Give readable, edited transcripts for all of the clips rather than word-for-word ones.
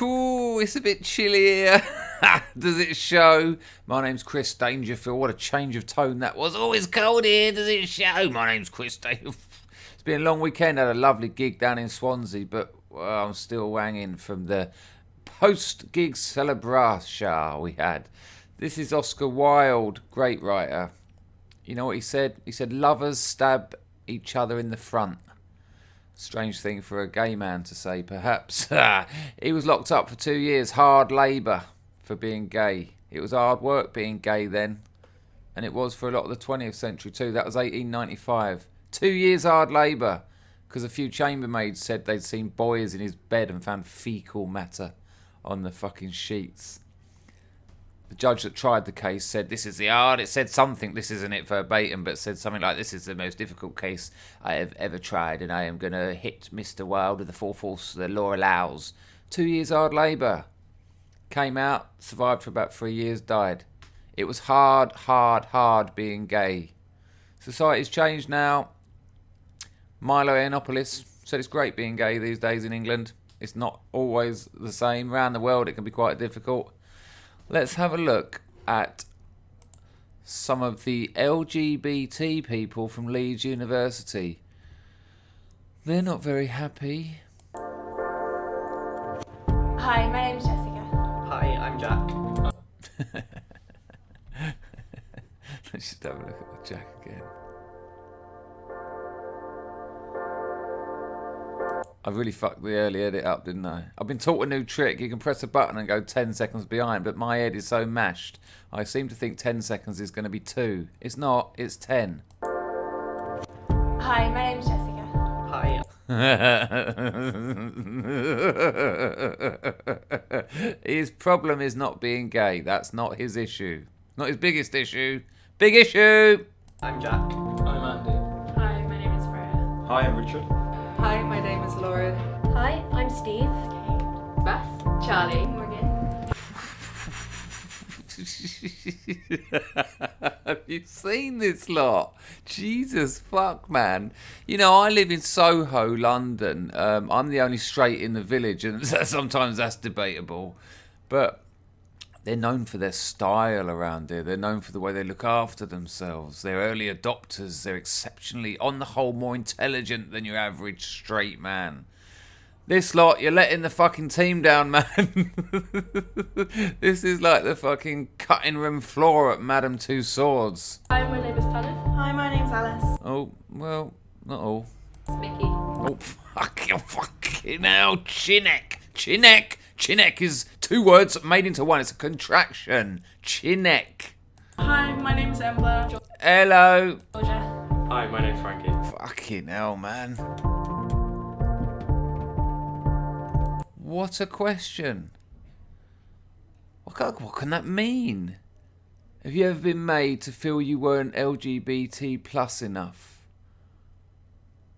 Cool, it's a bit chilly here. Does it show? My name's Chris Dangerfield. What a change of tone that was. Oh, it's cold here. Does it show? My name's Chris Dangerfield. It's been a long weekend. I had a lovely gig down in Swansea, but I'm still wanging from the post-gig celebration we had. This is Oscar Wilde, great writer. You know what he said? He said, lovers stab each other in the front. Strange thing for a gay man to say, perhaps. He was locked up for 2 years, hard labour for being gay. It was hard work being gay then. And it was for a lot of the 20th century too. That was 1895. 2 years hard labour. Because a few chambermaids said they'd seen boys in his bed and found fecal matter on the fucking sheets. The judge that tried the case said, this is the hard. It said something, this isn't it verbatim, but said something like, this is the most difficult case I have ever tried, and I am going to hit Mr. Wilde with the full force the law allows. 2 years hard labour. Came out, survived for about 3 years, died. It was hard being gay. Society's changed now. Milo Yiannopoulos said it's great being gay these days in England. It's not always the same. Around the world it can be quite difficult. Let's have a look at some of the LGBT people from Leeds University. They're not very happy. Hi, my name's Jessica. Hi, I'm Jack. Let's just have a look at the Jack again. I really fucked the early edit up, didn't I? I've been taught a new trick. You can press a button and go 10 seconds behind, but my head is so mashed. I seem to think 10 seconds is going to be 2. It's not, it's 10. Hi, my name's Jessica. Hi. His problem is not being gay. That's not his issue. Not his biggest issue. Big issue! I'm Jack. I'm Andy. Hi, my name is Freya. Hi, I'm Richard. Hi, my name is Lauren. Hi, I'm Steve. Beth. Charlie. Morgan. Have you seen this lot? Jesus fuck, man. You know, I live in Soho, London. I'm the only straight in the village, and sometimes that's debatable. But they're known for their style around here. They're known for the way they look after themselves. They're early adopters. They're exceptionally, on the whole, more intelligent than your average straight man. This lot, you're letting the fucking team down, man. This is like the fucking cutting room floor at Madame Tussauds. Hi, my name is Planet. Hi, my name's Alice. Oh, well, not all. It's Mickey. Oh, fucking hell, Chinek. Chinek. Chinek is 2 words made into one. It's a contraction. Chinek. Hi, my name's Emma. Hello. Georgia. Hi, my name's Frankie. Fucking hell, man. What a question. What can that mean? Have you ever been made to feel you weren't LGBT plus enough?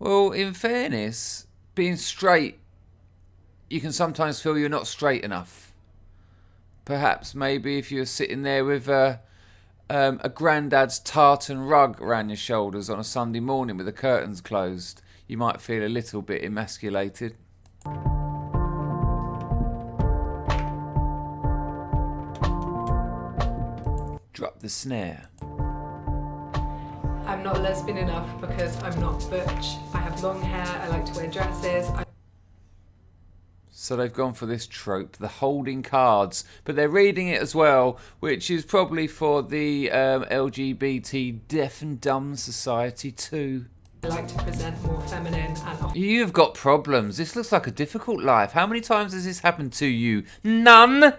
Well, in fairness, being straight, you can sometimes feel you're not straight enough. Perhaps maybe if you're sitting there with a granddad's tartan rug around your shoulders on a Sunday morning with the curtains closed, you might feel a little bit emasculated. Drop the snare. I'm not lesbian enough because I'm not butch. I have long hair, I like to wear dresses. So they've gone for this trope, the holding cards, but they're reading it as well, which is probably for the LGBT deaf and dumb society too. I like to present more feminine and You've got problems. This looks like a difficult life. How many times has this happened to you? None!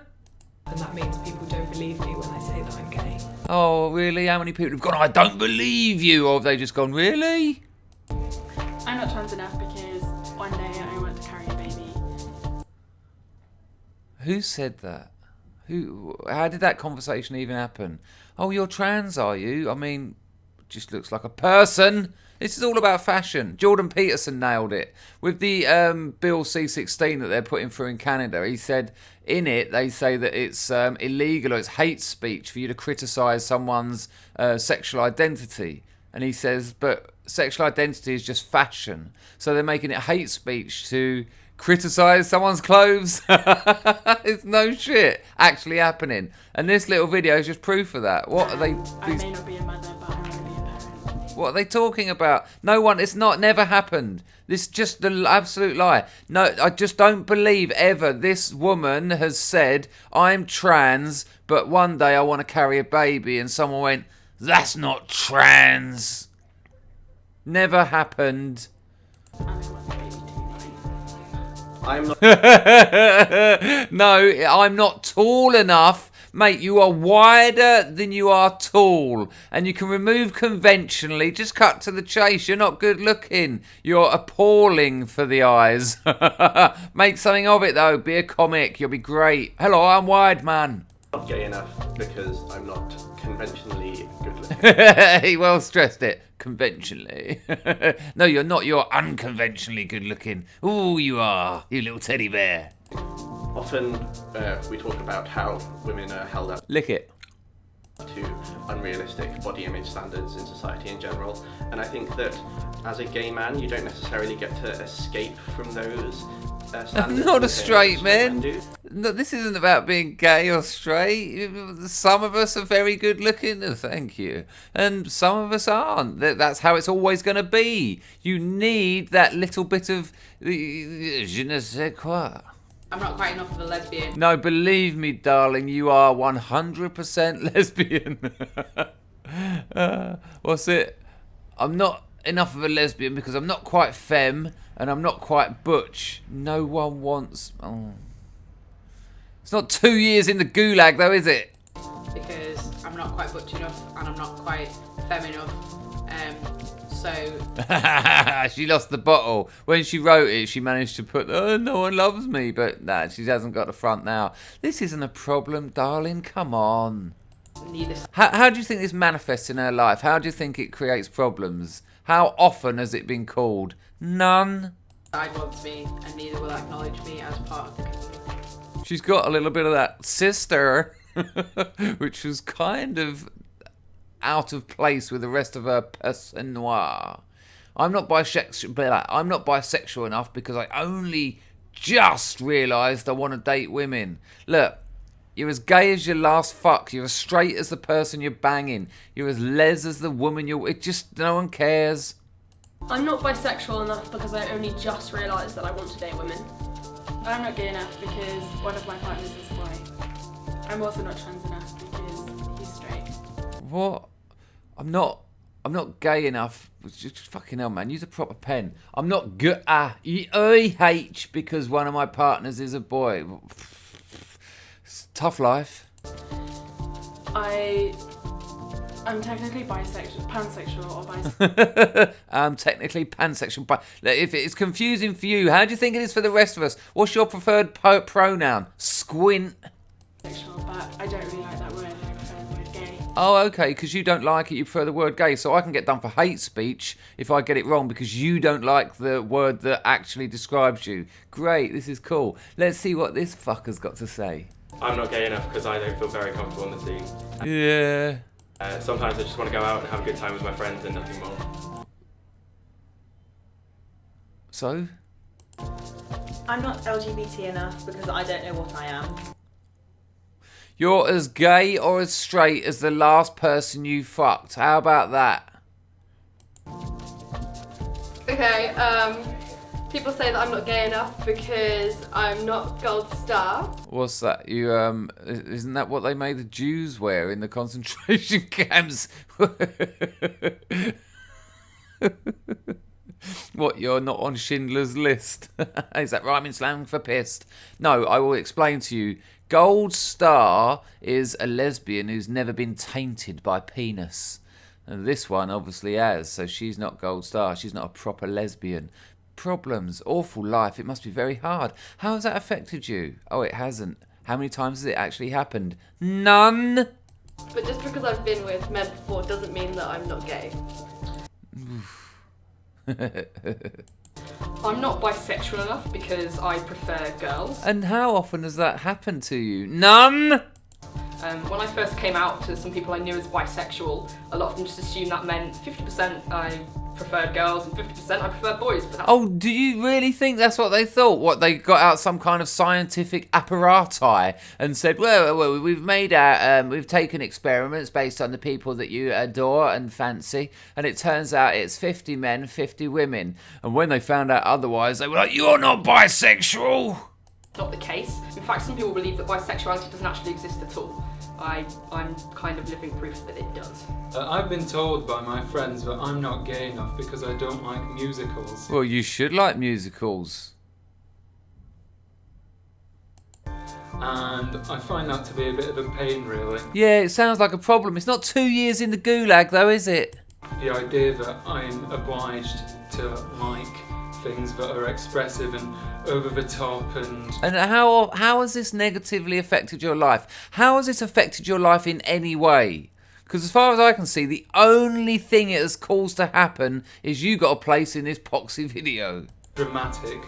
and that means people don't believe me when I say that I'm gay. Oh, really? How many people have gone, I don't believe you? Or have they just gone, really? I'm not trans enough because one day I want to carry a baby. Who said that? How did that conversation even happen? Oh, you're trans, are you? I mean, just looks like a person. This is all about fashion. Jordan Peterson nailed it. With the Bill C-16 that they're putting through in Canada, he said in it, they say that it's illegal or it's hate speech for you to criticise someone's sexual identity. And he says, but sexual identity is just fashion. So they're making it hate speech to criticise someone's clothes. It's no shit actually happening. And this little video is just proof of that. What are they... I may not be a mother, but I want to be a parent. What are they talking about? No one, it's not, never happened. This is just the absolute lie. No, I just don't believe ever this woman has said, I'm trans, but one day I want to carry a baby, and someone went, that's not trans. Never happened. I don't want the baby to be mine. I'm not. No, I'm not tall enough. Mate, you are wider than you are tall. And you can remove conventionally. Just cut to the chase. You're not good looking. You're appalling for the eyes. Make something of it, though. Be a comic. You'll be great. Hello, I'm Wide Man. Not gay enough because I'm not conventionally good looking. He well stressed it. Conventionally. No, you're not. You're unconventionally good looking. Ooh, you are. You little teddy bear. Often we talk about how women are held up Lick it. to unrealistic body image standards in society in general, and I think that as a gay man you don't necessarily get to escape from those standards. I'm not a the same straight as man. do. No, this isn't about being gay or straight. Some of us are very good looking, thank you. And some of us aren't. That's how it's always going to be. You need that little bit of je ne sais quoi. I'm not quite enough of a lesbian. No, believe me, darling, you are 100% lesbian. What's it? I'm not enough of a lesbian because I'm not quite femme and I'm not quite butch. No one wants... Oh. It's not 2 years in the gulag, though, is it? Because I'm not quite butch enough and I'm not quite femme enough. So She lost the bottle. When she wrote it, she managed to put, oh, no one loves me. But nah, she hasn't got the front now. This isn't a problem, darling. Come on. neither How do you think this manifests in her life? How do you think it creates problems? How often has it been called? None. side wants me and neither will acknowledge me as part of the community. She's got a little bit of that sister, which was kind of out of place with the rest of her person noir. I'm not bisexual enough because I only just realised I want to date women. Look, you're as gay as your last fuck. You're as straight as the person you're banging. You're as les as the woman you're... It just... No one cares. I'm not bisexual enough because I only just realised that I want to date women. I'm not gay enough because one of my partners is a boy. I'm also not trans enough because he's straight. What? I'm not gay enough. Just fucking hell, man. Use a proper pen. I'm not H because one of my partners is a boy. It's a tough life. I'm technically pansexual or bisexual. I'm technically pansexual. But if it's confusing for you, how do you think it is for the rest of us? What's your preferred pronoun? Squint. But I don't really like that word. I prefer the word gay. Oh, okay, because you don't like it, you prefer the word gay. So I can get done for hate speech if I get it wrong because you don't like the word that actually describes you. Great, this is cool. Let's see what this fucker's got to say. I'm not gay enough because I don't feel very comfortable in the scene. Yeah. Sometimes I just want to go out and have a good time with my friends and nothing more. So? I'm not LGBT enough because I don't know what I am. You're as gay or as straight as the last person you fucked. How about that? Okay, people say that I'm not gay enough because I'm not gold star. What's that? You isn't that what they made the Jews wear in the concentration camps? What, you're not on Schindler's List? Is that rhyming slang for pissed? No, I will explain to you. Gold Star is a lesbian who's never been tainted by penis. And this one obviously has, so she's not Gold Star. She's not a proper lesbian. Problems, awful life. It must be very hard. How has that affected you? Oh, it hasn't. How many times has it actually happened? None. But just because I've been with men before doesn't mean that I'm not gay. I'm not bisexual enough because I prefer girls. And how often has that happened to you? None. When I first came out to some people I knew as bisexual, a lot of them just assumed that meant 50% I preferred girls and 50% I preferred boys. But Oh, do you really think that's what they thought? What, they got out some kind of scientific apparatus and said, well, we've taken experiments based on the people that you adore and fancy, and it turns out it's 50 men, 50 women. And when they found out otherwise, they were like, you're not bisexual. not the case. In fact, some people believe that bisexuality doesn't actually exist at all. I'm kind of living proof that it does. I've been told by my friends that I'm not gay enough because I don't like musicals. Well, you should like musicals. And I find that to be a bit of a pain, really. Yeah, it sounds like a problem. It's not 2 years in the gulag, though, is it? The idea that I'm obliged to like things that are expressive and over the top and how has this negatively affected your life? How has it affected your life in any way? Because as far as I can see, the only thing it has caused to happen is you got a place in this poxy video. dramatic.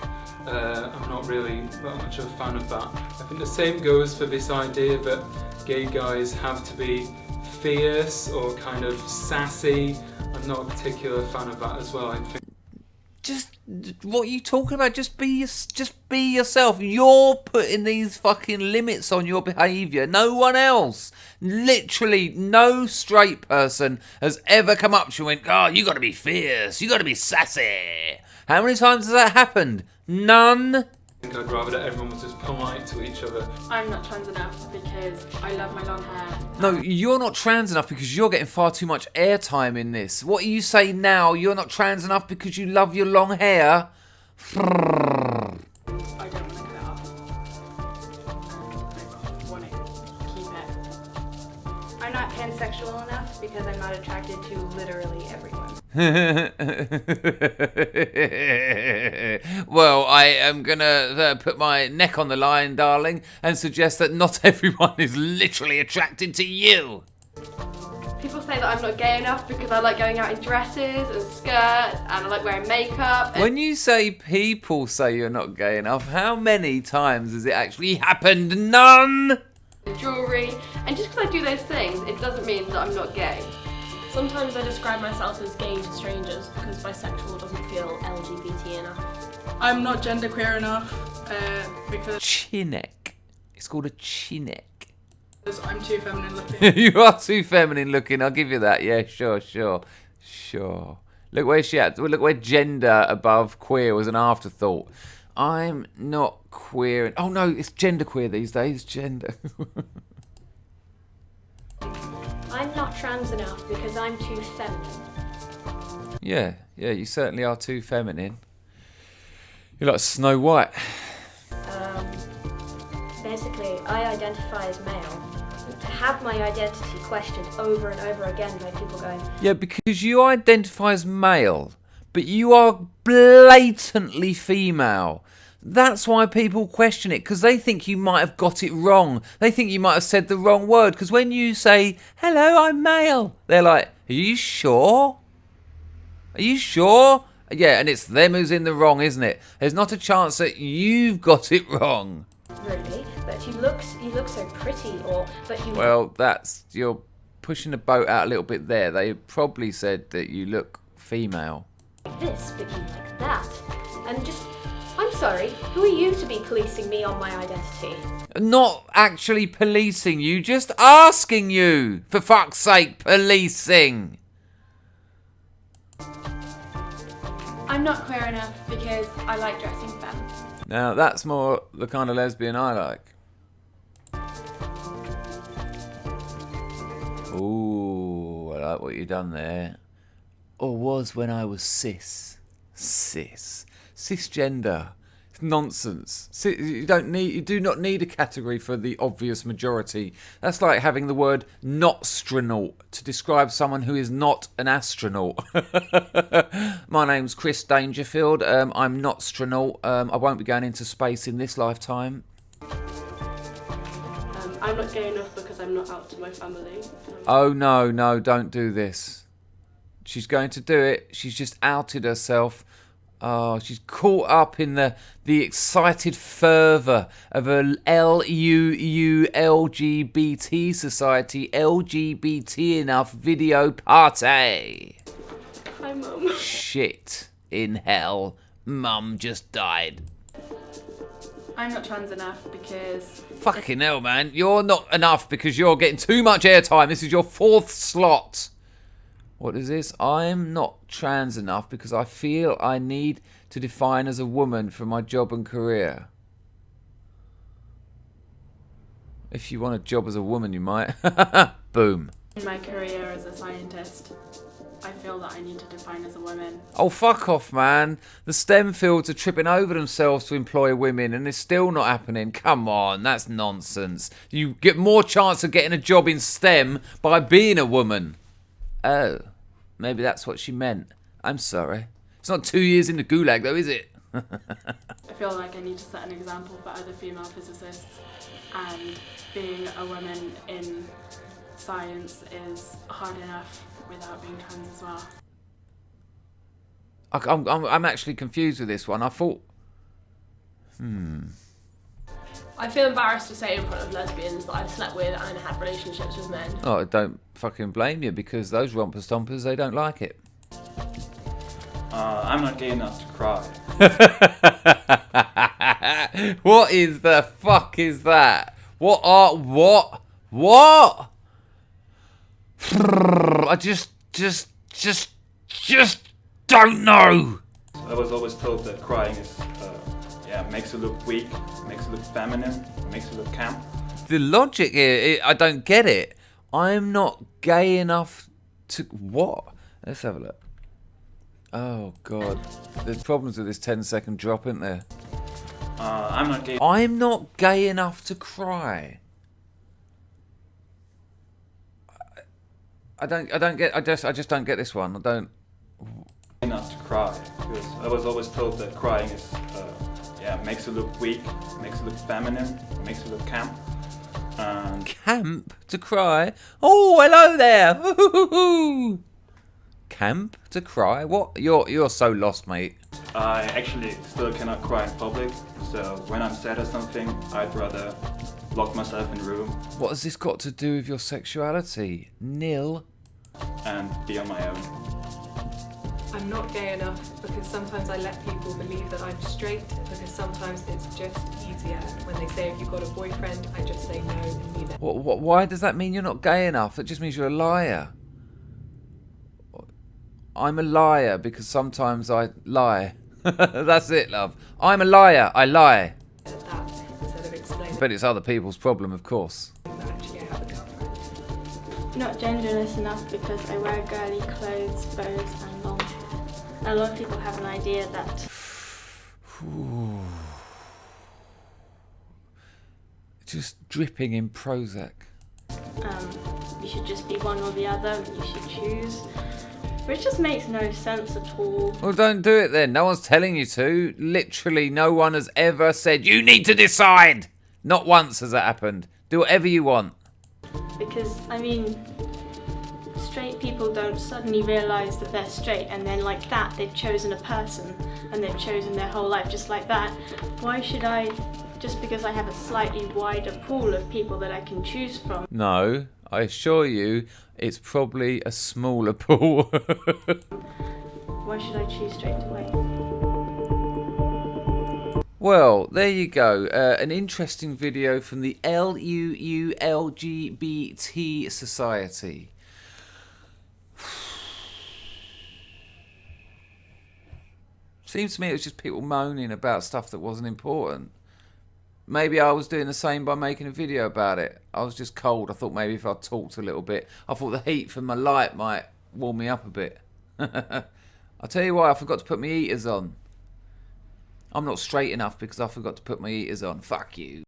I'm not really that much of a fan of that. I think the same goes for this idea that gay guys have to be fierce or kind of sassy. I'm not a particular fan of that as well. I think Just, what are you talking about? Just be yourself. You're putting these fucking limits on your behaviour. No one else. Literally, no straight person has ever come up to you and went, oh, you got to be fierce. You got to be sassy. How many times has that happened? None. I'd rather that everyone was just polite to each other. I'm not trans enough because I love my long hair. No, you're not trans enough because you're getting far too much airtime in this. What are you saying now? You're not trans enough because you love your long hair? I don't want to cut it off. I want to keep it. I'm not pansexual enough because I'm not attracted to literally everyone. Well, I am gonna put my neck on the line, darling, and suggest that not everyone is literally attracted to you. People say that I'm not gay enough because I like going out in dresses and skirts and I like wearing makeup. When you say people say you're not gay enough, how many times has it actually happened? None! And jewellery. And just because I do those things, it doesn't mean that I'm not gay. Sometimes I describe myself as gay to strangers because bisexual doesn't feel LGBT enough. I'm not genderqueer enough because Chinek. It's called a chinek. I'm too feminine looking. You are too feminine looking, I'll give you that. Yeah, sure. Look where she at. Look where gender above queer was an afterthought. I'm not queer. Oh no, it's genderqueer these days. Gender. I'm not trans enough because I'm too feminine. Yeah, you certainly are too feminine. You're like Snow White. Basically, I identify as male. To have my identity questioned over and over again by people going, Yeah, because you identify as male, but you are blatantly female. That's why people question it, because they think you might have got it wrong. They think you might have said the wrong word, because when you say, hello, I'm male, they're like, are you sure? Are you sure? Yeah, and it's them who's in the wrong, isn't it? There's not a chance that you've got it wrong. really, but you look so pretty, or but you. Well, you're pushing the boat out a little bit there. They probably said that you look female. Like this, but you like that, and just. I'm sorry, who are you to be policing me on my identity? Not actually policing you, just asking you. For fuck's sake, policing. I'm not queer enough because I like dressing femme. Now, that's more the kind of lesbian I like. Ooh, I like what you done there. Or was when I was cis. Cisgender. It's nonsense. You do not need a category for the obvious majority. That's like having the word notstronaut to describe someone who is not an astronaut. My name's Chris Dangerfield. I'm notstronaut. I won't be going into space in this lifetime. I'm not gay enough because I'm not out to my family. Oh no, don't do this. She's going to do it. She's just outed herself. Oh, she's caught up in the excited fervour of a LGBT society, LGBT enough video party. Hi, Mum. Shit in hell. Mum just died. I'm not trans enough because... Fucking hell, man. You're not enough because you're getting too much airtime. This is your 4th slot. What is this? I'm not trans enough because I feel I need to define as a woman for my job and career. If you want a job as a woman, you might. Boom. In my career as a scientist, I feel that I need to define as a woman. Oh, fuck off, man. The STEM fields are tripping over themselves to employ women and it's still not happening. Come on, that's nonsense. You get more chance of getting a job in STEM by being a woman. Oh, maybe that's what she meant. I'm sorry. It's not 2 years in the gulag, though, is it? I feel like I need to set an example for other female physicists, and being a woman in science is hard enough without being trans as well. I'm actually confused with this one. I thought... I feel embarrassed to say in front of lesbians that I've slept with and had relationships with men. Oh, I don't fucking blame you because those romper stompers, they don't like it. I'm not gay enough to cry. What is the fuck is that? What? I just don't know. I was always told that crying is, makes you look weak, makes you look feminine, makes you look camp. The logic here, I don't get it. I'm not gay enough to... What? Let's have a look. Oh, God. There's problems with this 10-second drop, isn't there? I'm not gay. I'm not gay enough to cry. I just don't get this one. I don't... Enough to cry, because I was always told that crying is, makes you look weak, makes you look feminine, makes you look camp. And Camp to cry? Oh, hello there! Camp to cry? What? You're so lost, mate. I actually still cannot cry in public, so when I'm sad or something, I'd rather lock myself in a room. What has this got to do with your sexuality? Nil. And be on my own. I'm not gay enough because sometimes I let people believe that I'm straight, because sometimes it's just easier. When they say if you've got a boyfriend, I just say no and leave it. Why does that mean you're not gay enough? That just means you're a liar. I'm a liar because sometimes I lie. That's it, love. I'm a liar. I lie. That instead of explaining. But it's other people's problem, of course. Actually, I have a girlfriend. Not genderless enough because I wear girly clothes, bows and long hair. A lot of people have an idea that... Just dripping in Prozac. You should just be one or the other and you should choose. Which just makes no sense at all. Well, don't do it then. No one's telling you to. Literally, no one has ever said, you need to decide. Not once has that happened. Do whatever you want. Because, I mean, straight people don't suddenly realise that they're straight and then like that they've chosen a person and they've chosen their whole life just like that. Why should I, just because I have a slightly wider pool of people that I can choose from? No, I assure you, it's probably a smaller pool. Why should I choose straight away? Well, there you go. An interesting video from the LGBT Society. Seems to me it was just people moaning about stuff that wasn't important. Maybe I was doing the same by making a video about it. I was just cold. I thought maybe if I talked a little bit, I thought the heat from my light might warm me up a bit. I'll tell you why, I forgot to put my heaters on. I'm not straight enough because I forgot to put my heaters on. Fuck you.